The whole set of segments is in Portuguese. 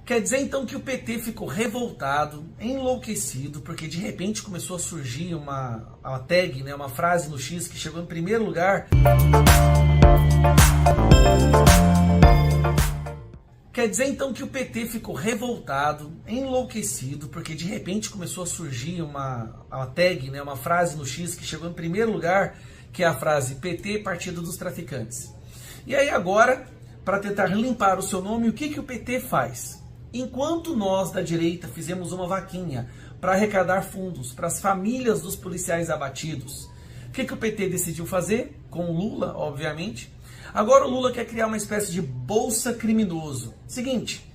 Quer dizer então que o PT ficou revoltado, enlouquecido, porque de repente começou a surgir uma tag, né, uma frase no X que chegou em primeiro lugar. Quer dizer então que o PT ficou revoltado, enlouquecido, porque de repente começou a surgir uma tag, né, uma frase no X que chegou em primeiro lugar, que é a frase PT, Partido dos Traficantes. E aí agora, para tentar limpar o seu nome, o que o PT faz? Enquanto nós da direita fizemos uma vaquinha para arrecadar fundos para as famílias dos policiais abatidos, o que o PT decidiu fazer? Com o Lula, obviamente. Agora o Lula quer criar uma espécie de bolsa criminoso. Seguinte,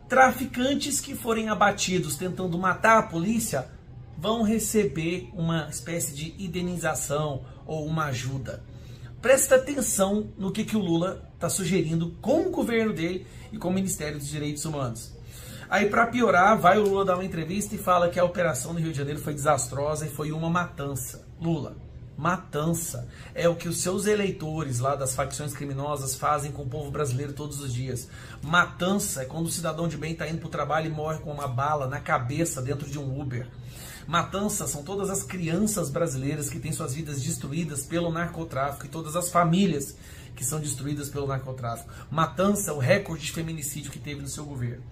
traficantes que forem abatidos tentando matar a polícia vão receber uma espécie de indenização ou uma ajuda. Presta atenção no que o Lula está sugerindo com o governo dele e com o Ministério dos Direitos Humanos. Aí, para piorar, vai o Lula dar uma entrevista e fala que a operação no Rio de Janeiro foi desastrosa e foi uma matança. Lula, matança é o que os seus eleitores lá das facções criminosas fazem com o povo brasileiro todos os dias. Matança é quando o cidadão de bem está indo para o trabalho e morre com uma bala na cabeça dentro de um Uber. Matança são todas as crianças brasileiras que têm suas vidas destruídas pelo narcotráfico e todas as famílias que são destruídas pelo narcotráfico. Matança é o recorde de feminicídio que teve no seu governo.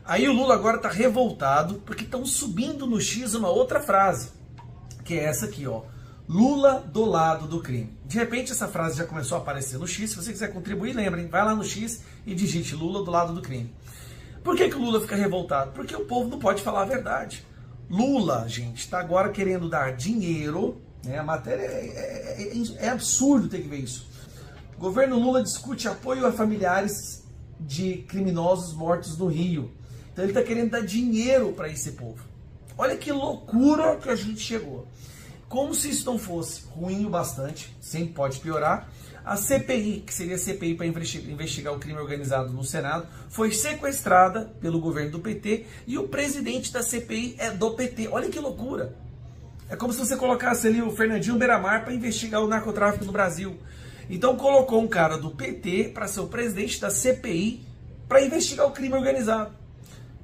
Aí o Lula agora está revoltado porque estão subindo no X uma outra frase, que é essa aqui, ó. Lula do lado do crime. De repente essa frase já começou a aparecer no X. Se você quiser contribuir, lembrem, vai lá no X e digite Lula do lado do crime. Por que o Lula fica revoltado? Porque o povo não pode falar a verdade. Lula, gente, está agora querendo dar dinheiro, né? A matéria é absurdo ter que ver isso. O governo Lula discute apoio a familiares de criminosos mortos no Rio. Então ele está querendo dar dinheiro para esse povo. Olha que loucura que a gente chegou. Como se isso não fosse ruim o bastante, sempre pode piorar, a CPI, que seria a CPI para investigar o crime organizado no Senado, foi sequestrada pelo governo do PT e o presidente da CPI é do PT. Olha que loucura. É como se você colocasse ali o Fernandinho Beiramar para investigar o narcotráfico no Brasil. Então colocou um cara do PT para ser o presidente da CPI para investigar o crime organizado.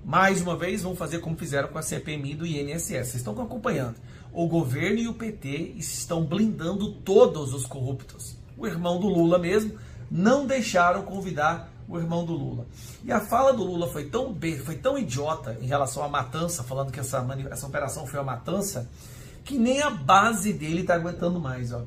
Mais uma vez, vão fazer como fizeram com a CPMI do INSS. Vocês estão acompanhando. O governo e o PT estão blindando todos os corruptos. O irmão do Lula mesmo não deixaram convidar o irmão do Lula. E a fala do Lula foi tão idiota em relação à matança, falando que essa operação foi uma matança, que nem a base dele está aguentando mais. Ó.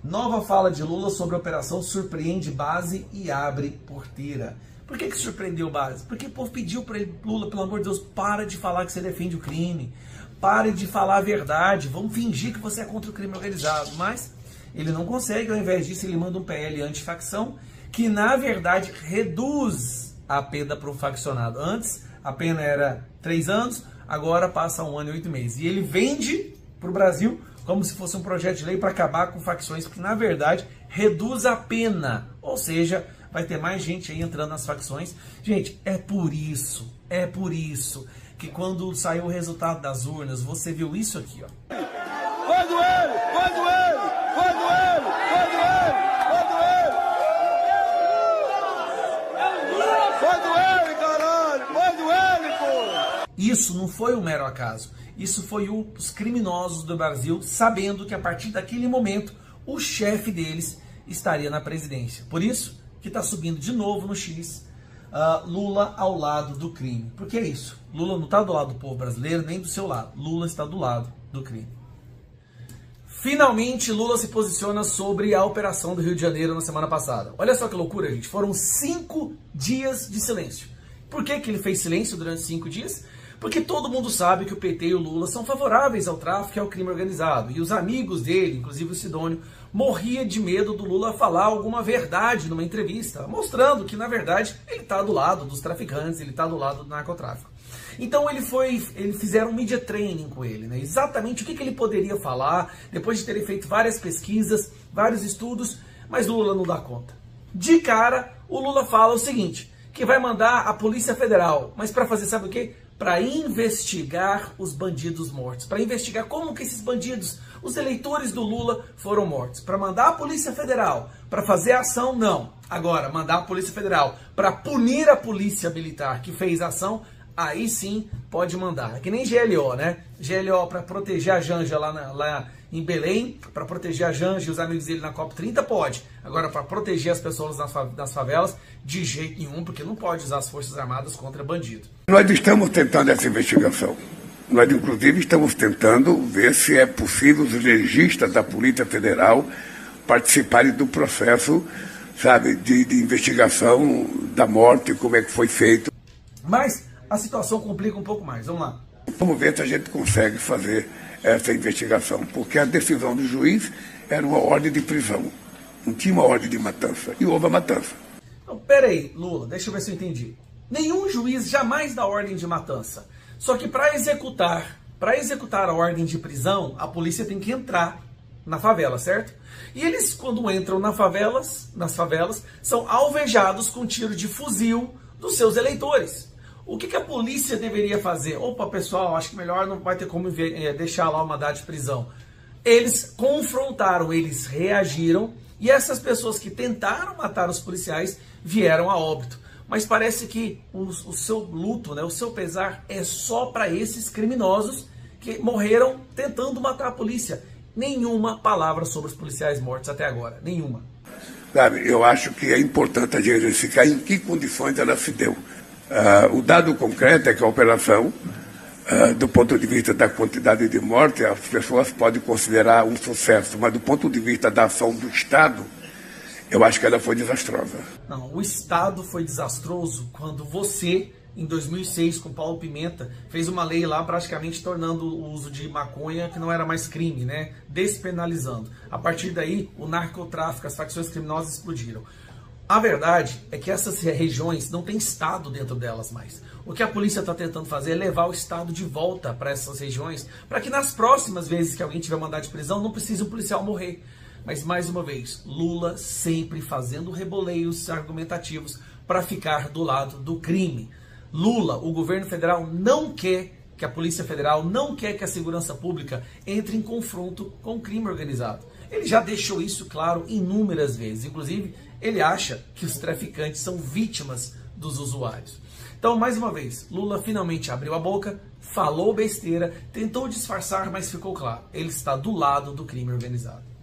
Nova fala de Lula sobre a operação surpreende base e abre porteira. Por que surpreendeu base? Porque o povo pediu para ele, Lula, pelo amor de Deus, para de falar que você defende o crime. Pare de falar a verdade. Vamos fingir que você é contra o crime organizado. Mas ele não consegue. Ao invés disso, ele manda um PL antifacção que, na verdade, reduz a pena para o faccionado. Antes, a pena era 3 anos, agora passa 1 ano e 8 meses. E ele vende para o Brasil como se fosse um projeto de lei para acabar com facções, porque, na verdade, reduz a pena. Ou seja, vai ter mais gente aí entrando nas facções. Gente, é por isso que quando saiu o resultado das urnas, você viu isso aqui, ó. Foi duelo, foi duelo, foi duelo, foi duelo, foi duelo. Foi duelo, caralho, foi duelo, pô. Isso não foi um mero acaso. Isso foi os criminosos do Brasil sabendo que a partir daquele momento o chefe deles estaria na presidência. Por isso que está subindo de novo no X, Lula ao lado do crime. Porque é isso, Lula não está do lado do povo brasileiro, nem do seu lado. Lula está do lado do crime. Finalmente, Lula se posiciona sobre a operação do Rio de Janeiro na semana passada. Olha só que loucura, gente. Foram 5 dias de silêncio. Por que ele fez silêncio durante 5 dias? Porque todo mundo sabe que o PT e o Lula são favoráveis ao tráfico e ao crime organizado. E os amigos dele, inclusive o Sidônio, morria de medo do Lula falar alguma verdade numa entrevista, mostrando que, na verdade, ele está do lado dos traficantes, ele está do lado do narcotráfico. Então eles fizeram um media training com ele, né? Exatamente o que ele poderia falar, depois de terem feito várias pesquisas, vários estudos, mas Lula não dá conta. De cara, o Lula fala o seguinte, que vai mandar a Polícia Federal, mas para fazer sabe o quê? Para investigar os bandidos mortos, para investigar como que esses bandidos, os eleitores do Lula, foram mortos. Para mandar a Polícia Federal, para fazer ação, não. Agora, mandar a Polícia Federal para punir a Polícia Militar que fez a ação, aí sim pode mandar. É que nem GLO, né? GLO para proteger a Janja lá em Belém, para proteger a Janja e os amigos dele na COP30 pode. Agora, para proteger as pessoas nas favelas, de jeito nenhum, porque não pode usar as Forças Armadas contra bandido. Nós estamos tentando essa investigação. Nós, inclusive, estamos tentando ver se é possível os legistas da Polícia Federal participarem do processo, sabe, de investigação da morte, como é que foi feito. Mas a situação complica um pouco mais. Vamos lá. Vamos ver se a gente consegue fazer essa investigação, porque a decisão do juiz era uma ordem de prisão. Não tinha uma ordem de matança. E houve a matança. Então, peraí, Lula, deixa eu ver se eu entendi. Nenhum juiz jamais dá ordem de matança. Só que para executar a ordem de prisão, a polícia tem que entrar na favela, certo? E eles, quando entram nas favelas, são alvejados com tiro de fuzil dos seus eleitores. O que a polícia deveria fazer? Opa, pessoal, acho que melhor não vai ter como deixar lá o mandado de prisão. Eles confrontaram, eles reagiram, e essas pessoas que tentaram matar os policiais vieram a óbito. Mas parece que o seu luto, né, o seu pesar é só para esses criminosos que morreram tentando matar a polícia. Nenhuma palavra sobre os policiais mortos até agora, nenhuma. Sabe, eu acho que é importante a gente verificar em que condições ela se deu. O dado concreto é que a operação, do ponto de vista da quantidade de mortes, as pessoas podem considerar um sucesso, mas do ponto de vista da ação do Estado, eu acho que ela foi desastrosa. Não, o Estado foi desastroso quando você, em 2006, com Paulo Pimenta, fez uma lei lá praticamente tornando o uso de maconha que não era mais crime, né? Despenalizando. A partir daí, o narcotráfico, as facções criminosas explodiram. A verdade é que essas regiões não tem Estado dentro delas mais. O que a polícia está tentando fazer é levar o Estado de volta para essas regiões, para que nas próximas vezes que alguém tiver mandado de prisão, não precise o policial morrer. Mas, mais uma vez, Lula sempre fazendo reboleios argumentativos para ficar do lado do crime. Lula, o governo federal, não quer que a Polícia Federal, não quer que a segurança pública entre em confronto com o crime organizado. Ele já deixou isso claro inúmeras vezes. Inclusive, ele acha que os traficantes são vítimas dos usuários. Então, mais uma vez, Lula finalmente abriu a boca, falou besteira, tentou disfarçar, mas ficou claro. Ele está do lado do crime organizado.